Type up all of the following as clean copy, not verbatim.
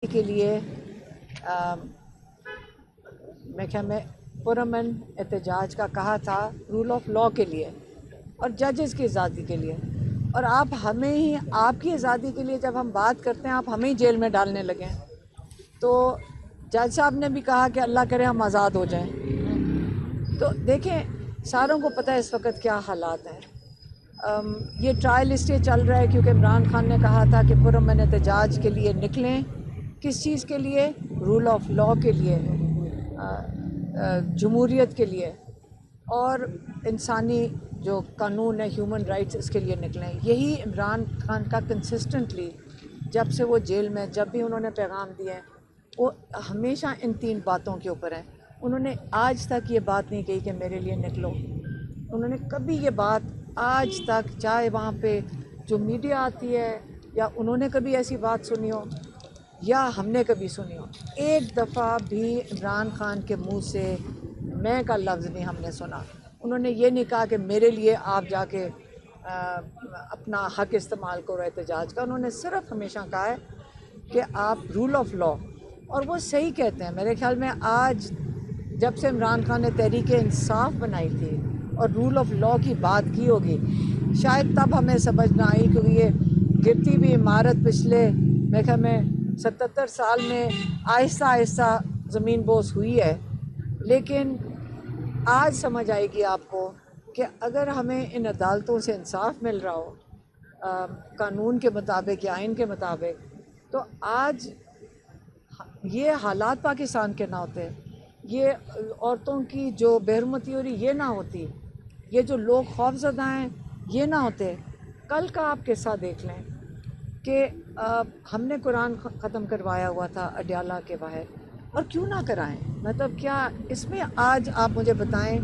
کے لیے میں خیال میں پرامن احتجاج کا کہا تھا، رول آف لاء کے لیے اور ججز کی آزادی کے لیے، اور آپ ہمیں ہی آپ کی آزادی کے لیے جب ہم بات کرتے ہیں آپ ہمیں ہی جیل میں ڈالنے لگے ہیں۔ تو جج صاحب نے بھی کہا کہ اللہ کرے ہم آزاد ہو جائیں۔ تو دیکھیں ساروں کو پتہ ہے اس وقت کیا حالات ہیں۔ یہ ٹرائل اس لیے چل رہا ہے کیونکہ عمران خان نے کہا تھا کہ پرامن احتجاج کے لیے نکلیں۔ کس چیز کے لیے؟ رول آف لاء کے لیے، جمہوریت کے لیے اور انسانی جو قانون ہے ہیومن رائٹس، اس کے لیے نکلیں۔ یہی عمران خان کا کنسسٹنٹلی جب سے وہ جیل میں جب بھی انہوں نے پیغام دیے ہیں وہ ہمیشہ ان تین باتوں کے اوپر ہیں۔ انہوں نے آج تک یہ بات نہیں کہی کہ میرے لیے نکلو۔ انہوں نے کبھی یہ بات آج تک، چاہے وہاں پہ جو میڈیا آتی ہے یا انہوں نے کبھی ایسی بات سنی ہو یا ہم نے کبھی سنی ہو، ایک دفعہ بھی عمران خان کے منہ سے میں کا لفظ نہیں ہم نے سنا۔ انہوں نے یہ نہیں کہا کہ میرے لیے آپ جا کے اپنا حق استعمال کرو احتجاج کا۔ انہوں نے صرف ہمیشہ کہا ہے کہ آپ رول آف لاء، اور وہ صحیح کہتے ہیں۔ میرے خیال میں آج جب سے عمران خان نے تحریک انصاف بنائی تھی اور رول آف لاء کی بات کی ہوگی، شاید تب ہمیں سمجھ نہ آئی، کیونکہ یہ گرتی بھی عمارت پچھلے میرے خیال میں 77 سال میں آہستہ آہستہ زمین بوس ہوئی ہے، لیکن آج سمجھ آئے گی آپ کو کہ اگر ہمیں ان عدالتوں سے انصاف مل رہا ہو قانون کے مطابق یا آئین کے مطابق، تو آج یہ حالات پاکستان کے نہ ہوتے، یہ عورتوں کی جو بے حرمتی ہو رہی یہ نہ ہوتی، یہ جو لوگ خوف زدہ ہیں یہ نہ ہوتے۔ کل کا آپ قصہ دیکھ لیں کہ ہم نے قرآن ختم کروایا ہوا تھا اڈیالہ کے باہر، اور کیوں نہ کرائیں؟ مطلب کیا اس میں آج آپ مجھے بتائیں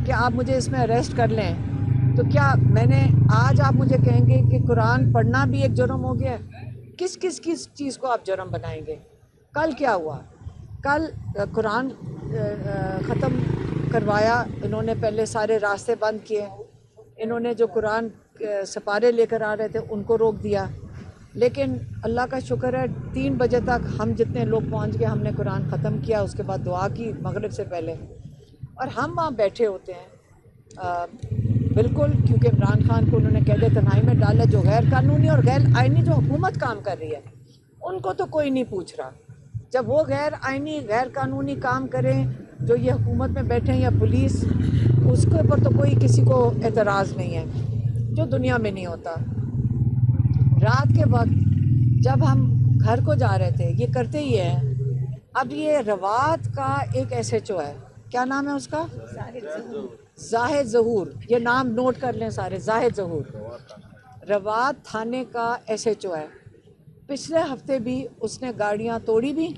کہ آپ مجھے اس میں اریسٹ کر لیں تو کیا میں نے آج آپ مجھے کہیں گے کہ قرآن پڑھنا بھی ایک جرم ہو گیا ہے؟ کس چیز کو آپ جرم بنائیں گے؟ کل کیا ہوا؟ کل قرآن ختم کروایا، انہوں نے پہلے سارے راستے بند کیے، انہوں نے جو قرآن سپارے لے کر آ رہے تھے ان کو روک دیا، لیکن اللہ کا شکر ہے 3 بجے تک ہم جتنے لوگ پہنچ گئے، ہم نے قرآن ختم کیا، اس کے بعد دعا کی مغرب سے پہلے، اور ہم وہاں بیٹھے ہوتے ہیں بالکل، کیونکہ عمران خان کو انہوں نے قید تنہائی میں ڈالا، جو غیر قانونی اور غیر آئینی جو حکومت کام کر رہی ہے ان کو تو کوئی نہیں پوچھ رہا۔ جب وہ غیر آئینی غیر قانونی کام کریں جو یہ حکومت میں بیٹھیں یا پولیس، اس کے اوپر تو کوئی کسی کو اعتراض نہیں ہے، جو دنیا میں نہیں ہوتا۔ رات کے وقت جب ہم گھر کو جا رہے تھے یہ کرتے ہی ہیں۔ اب یہ روات کا ایک ایس ایچ او ہے، کیا نام ہے اس کا؟ زاہد ظہور، یہ نام نوٹ کر لیں سارے، زاہد ظہور روات تھانے کا ایس ایچ او ہے۔ پچھلے ہفتے بھی اس نے گاڑیاں توڑی بھی،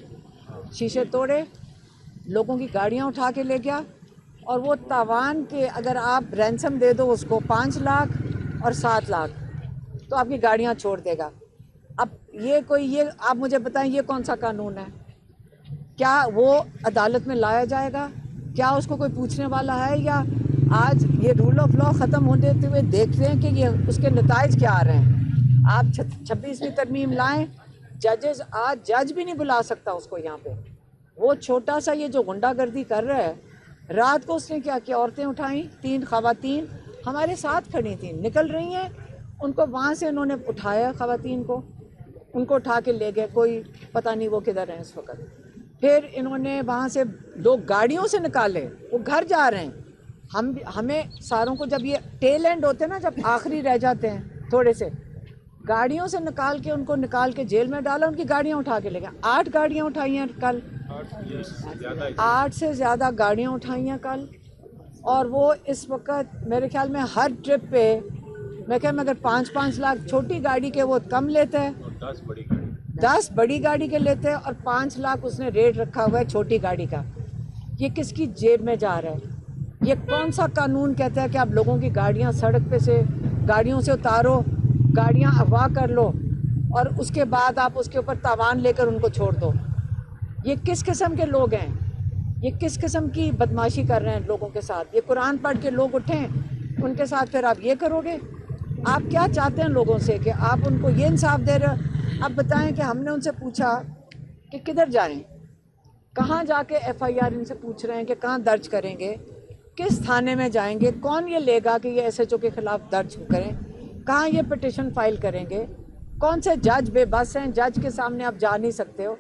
شیشے توڑے، لوگوں کی گاڑیاں اٹھا کے لے گیا، اور وہ تاوان کے اگر آپ رینسم دے دو اس کو 5 لاکھ اور 7 لاکھ تو آپ کی گاڑیاں چھوڑ دے گا۔ اب یہ آپ مجھے بتائیں یہ کون سا قانون ہے؟ کیا وہ عدالت میں لایا جائے گا؟ کیا اس کو کوئی پوچھنے والا ہے؟ یا آج یہ رول آف لاء ختم ہوتے ہوئے دیکھ رہے ہیں کہ یہ اس کے نتائج کیا آ رہے ہیں؟ آپ 26ویں ترمیم لائیں، ججز آج جج بھی نہیں بلا سکتا اس کو یہاں پہ۔ وہ چھوٹا سا یہ جو غنڈہ گردی کر رہا ہے، رات کو اس نے کیا کیا، عورتیں اٹھائیں، 3 خواتین ہمارے ساتھ کھڑی تھیں، نکل رہی ہیں، ان کو وہاں سے انہوں نے اٹھایا، خواتین کو ان کو اٹھا کے لے گئے، کوئی پتہ نہیں وہ کدھر ہیں اس وقت۔ پھر انہوں نے وہاں سے 2 گاڑیوں سے نکالے، وہ گھر جا رہے ہیں۔ ہمیں ساروں کو جب یہ ٹیل اینڈ ہوتے ہیں نا، جب آخری رہ جاتے ہیں تھوڑے سے، گاڑیوں سے نکال کے ان کو نکال کے جیل میں ڈالا، ان کی گاڑیاں اٹھا کے لے گئے۔ 8 گاڑیاں اٹھائی ہیں کل، 8 سے زیادہ گاڑیاں اٹھائی ہیں کل، اور وہ اس وقت میرے خیال میں ہر ٹرپ پہ میں کہ اگر 5-5 لاکھ چھوٹی گاڑی کے وہ کم لیتے ہیں، 10 بڑی گاڑی کے لیتے ہیں، اور 5 لاکھ اس نے ریٹ رکھا ہوا ہے چھوٹی گاڑی کا۔ یہ کس کی جیب میں جا رہا ہے؟ یہ کون سا قانون کہتا ہے کہ آپ لوگوں کی گاڑیاں سڑک پہ سے گاڑیوں سے اتارو، گاڑیاں اغوا کر لو، اور اس کے بعد آپ اس کے اوپر تاوان لے کر ان کو چھوڑ دو؟ یہ کس قسم کے لوگ ہیں؟ یہ کس قسم کی بدماشی کر رہے ہیں لوگوں کے ساتھ؟ یہ قرآن پڑھ کے لوگ اٹھیں ان کے ساتھ پھر آپ یہ کرو گے؟ آپ کیا چاہتے ہیں لوگوں سے کہ آپ ان کو یہ انصاف دے رہے؟ اب بتائیں کہ ہم نے ان سے پوچھا کہ کدھر جائیں, کہاں جا کے ایف آئی آر ان سے پوچھ رہے ہیں کہ کہاں درج کریں گے, کس تھانے میں جائیں گے, کون یہ لے گا کہ یہ ایس ایچ او کے خلاف درج کریں, کہاں یہ پٹیشن فائل کریں گے, کون سے جج بے بس ہیں, جج کے سامنے آپ جا نہیں سکتے ہو,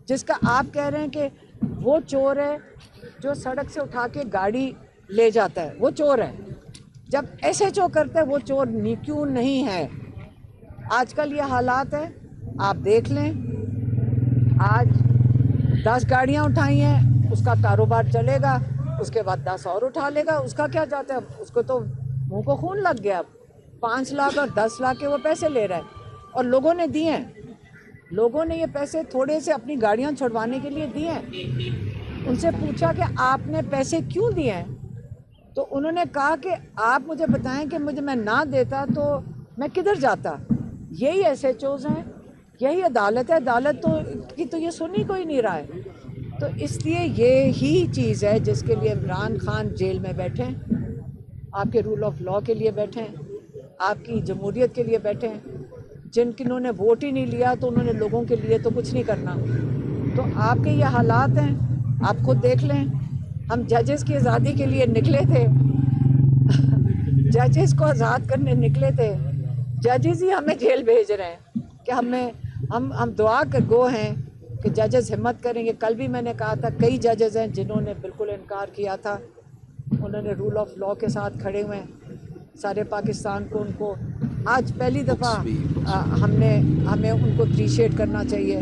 جس کا آپ کہہ رہے ہیں کہ وہ چور ہے جو سڑک سے اٹھا کے گاڑی لے جاتا ہے, وہ چور ہے. جب ایس ایچ او کرتا ہے وہ چور کیوں نہیں ہے؟ آج کل یہ حالات ہے, آپ دیکھ لیں, آج 10 گاڑیاں اٹھائی ہیں, اس کا کاروبار چلے گا, اس کے بعد 10 اور اٹھا لے گا, اس کا کیا جاتا ہے, اس کو تو منہ کو خون لگ گیا. 5 لاکھ اور 10 لاکھ کے وہ پیسے لے رہا ہے, اور لوگوں نے دیے ہیں, لوگوں نے یہ پیسے تھوڑے سے اپنی گاڑیاں چھڑوانے کے لیے دیے ہیں. ان سے پوچھا کہ آپ نے پیسے کیوں دیے ہیں, تو انہوں نے کہا کہ آپ مجھے بتائیں کہ میں نہ دیتا تو میں کدھر جاتا. یہی ایس ایچ اوز ہیں, یہی عدالت ہے, عدالت تو یہ سن ہی کوئی نہیں رہا ہے. تو اس لیے یہی چیز ہے جس کے لیے عمران خان جیل میں بیٹھے ہیں, آپ کے رول آف لاء کے لیے بیٹھے ہیں, آپ کی جمہوریت کے لیے بیٹھے ہیں. جنہوں نے ووٹ ہی نہیں لیا تو انہوں نے لوگوں کے لیے تو کچھ نہیں کرنا. تو آپ کے یہ حالات ہیں, آپ خود دیکھ لیں. ہم ججز کی آزادی کے لیے نکلے تھے, ججز کو آزاد کرنے نکلے تھے, ججز ہی ہمیں جیل بھیج رہے ہیں کہ ہم دعا کر گو ہیں کہ ججز ہمت کریں گے. کل بھی میں نے کہا تھا کئی ججز ہیں جنہوں نے بالکل انکار کیا تھا, انہوں نے رول آف لاء کے ساتھ کھڑے ہوئے ہیں. سارے پاکستان کو ان کو آج پہلی دفعہ ہمیں ان کو اپریشیٹ کرنا چاہیے.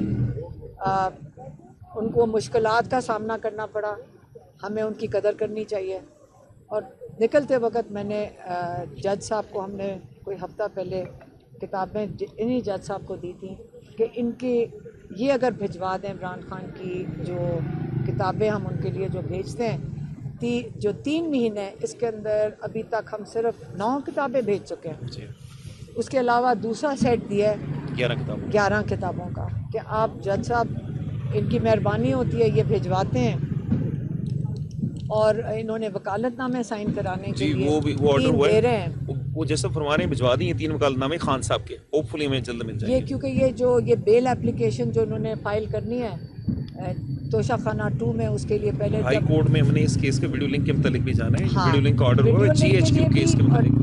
ان کو مشکلات کا سامنا کرنا پڑا, ہمیں ان کی قدر کرنی چاہیے. اور نکلتے وقت میں نے جج صاحب کو, ہم نے کوئی ہفتہ پہلے کتابیں انہی جج صاحب کو دی تھیں کہ ان کی یہ اگر بھجوا دیں عمران خان کی جو کتابیں ہم ان کے لیے جو بھیجتے ہیں, جو 3 مہینے اس کے اندر ابھی تک ہم صرف 9 کتابیں بھیج چکے ہیں. اس کے علاوہ دوسرا سیٹ دیا ہے 11 کتابوں کا کہ آپ جج صاحب ان کی مہربانی ہوتی ہے, یہ بھیجواتے ہیں. اور انہوں نے وکالت نامے سائن کرانے کے لیے وہ آرڈر 3 ہوا دے ہے, رہے ہیں. وہ جیسے فرما رہے ہیں بھجوا دیے 3 وکالت نامے خان صاحب کے, ہوپ فلی ہمیں جلد مل جائیں یہ گے. کیونکہ یہ بیل اپلیکیشن جو انہوں نے فائل کرنی ہے توشہ خانہ 2 میں, اس کے لیے پہلے ہائی کورٹ میں ہم نے اس کیس کے ویڈیو لنک کے متعلق بھی جانا ہے. ویڈیو لنک کا آرڈر ہوا ہے جی ایچ کیو کیس کے متعلق,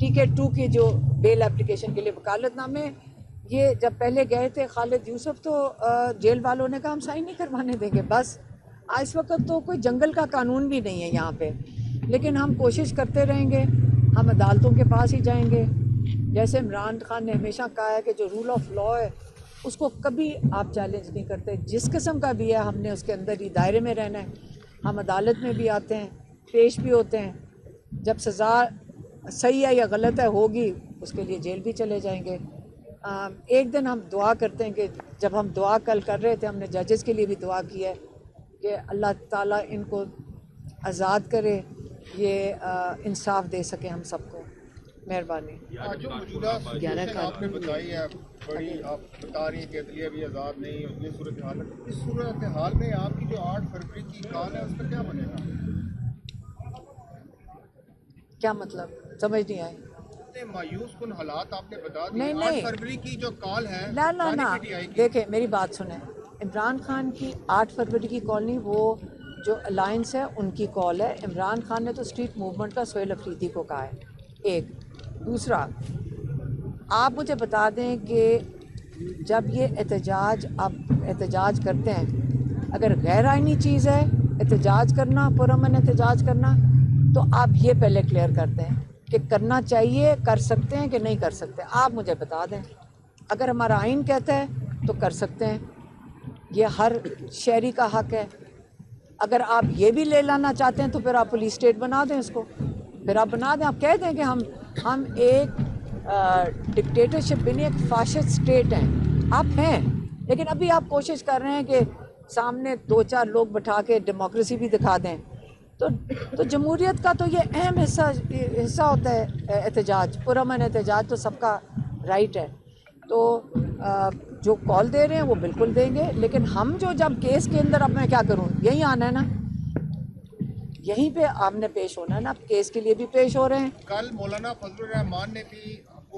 ٹی کے 2 کی جو بیل اپلیکیشن کے لیے وکالت نامے. یہ جب پہلے گئے تھے خالد یوسف تو جیل والوں نے کہا ہم سائن نہیں کروانے دیں گے. بس اس وقت تو کوئی جنگل کا قانون بھی نہیں ہے یہاں پہ, لیکن ہم کوشش کرتے رہیں گے, ہم عدالتوں کے پاس ہی جائیں گے. جیسے عمران خان نے ہمیشہ کہا ہے کہ جو رول آف لاء ہے اس کو کبھی آپ چیلنج نہیں کرتے, جس قسم کا بھی ہے ہم نے اس کے اندر ہی دائرے میں رہنا ہے. ہم عدالت میں بھی آتے ہیں, پیش بھی ہوتے ہیں, جب سزا صحیح ہے یا غلط ہے ہوگی اس کے لیے جیل بھی چلے جائیں گے. ایک دن ہم دعا کرتے ہیں کہ جب ہم دعا کل کر رہے تھے ہم نے ججز کے لیے بھی دعا کی ہے کہ اللہ تعالیٰ ان کو آزاد کرے, یہ انصاف دے سکے ہم سب کو. مہربانی. جو موجودہ سچویشن آپ نے بتائی ہے بڑی, آپ بتا رہی ہیں کہ عدلیہ بھی آزاد نہیں, یہ صورتحال ہے. اس صورتحال میں آپ کی جو 8 فروری کی کال ہے اس کا کیا بنے گا؟ کیا مطلب سمجھ نہیں آئے. مایوس کن حالات آپ نے بتا دیے. نہیں 8 فروری کی جو کال ہے نا دیکھیں میری بات سنیں. عمران خان کی 8 فروری کی کال نہیں, وہ جو الائنس ہے ان کی کال ہے. عمران خان نے تو اسٹریٹ موومنٹ کا سہیل افریدی کو کہا ہے. ایک دوسرا, آپ مجھے بتا دیں کہ جب یہ آپ احتجاج کرتے ہیں, اگر غیر آئینی چیز ہے احتجاج کرنا, پرامن احتجاج کرنا, تو آپ یہ پہلے کلیئر کرتے ہیں کہ کرنا چاہیے, کر سکتے ہیں کہ نہیں کر سکتے. آپ مجھے بتا دیں, اگر ہمارا آئین کہتا ہے تو کر سکتے ہیں, یہ ہر شہری کا حق ہے. اگر آپ یہ بھی لے لانا چاہتے ہیں تو پھر آپ پولیس اسٹیٹ بنا دیں اس کو, پھر آپ بنا دیں, آپ کہہ دیں کہ ہم ایک ڈکٹیٹرشپ بھی نہیں, ایک فاشسٹ اسٹیٹ ہیں. آپ ہیں, لیکن ابھی آپ کوشش کر رہے ہیں کہ سامنے 2-4 لوگ بٹھا کے ڈیموکریسی بھی دکھا دیں. تو جمہوریت کا تو یہ اہم حصہ ہوتا ہے احتجاج, پرامن احتجاج تو سب کا رائٹ ہے. تو جو کال دے رہے ہیں وہ بالکل دیں گے, لیکن ہم جو جب کیس کے اندر, اب میں کیا کروں, یہیں آنا ہے نا, یہیں پہ آپ نے پیش ہونا ہے نا. کیس کے لیے بھی پیش ہو رہے ہیں. کل مولانا فضل الرحمان نے بھی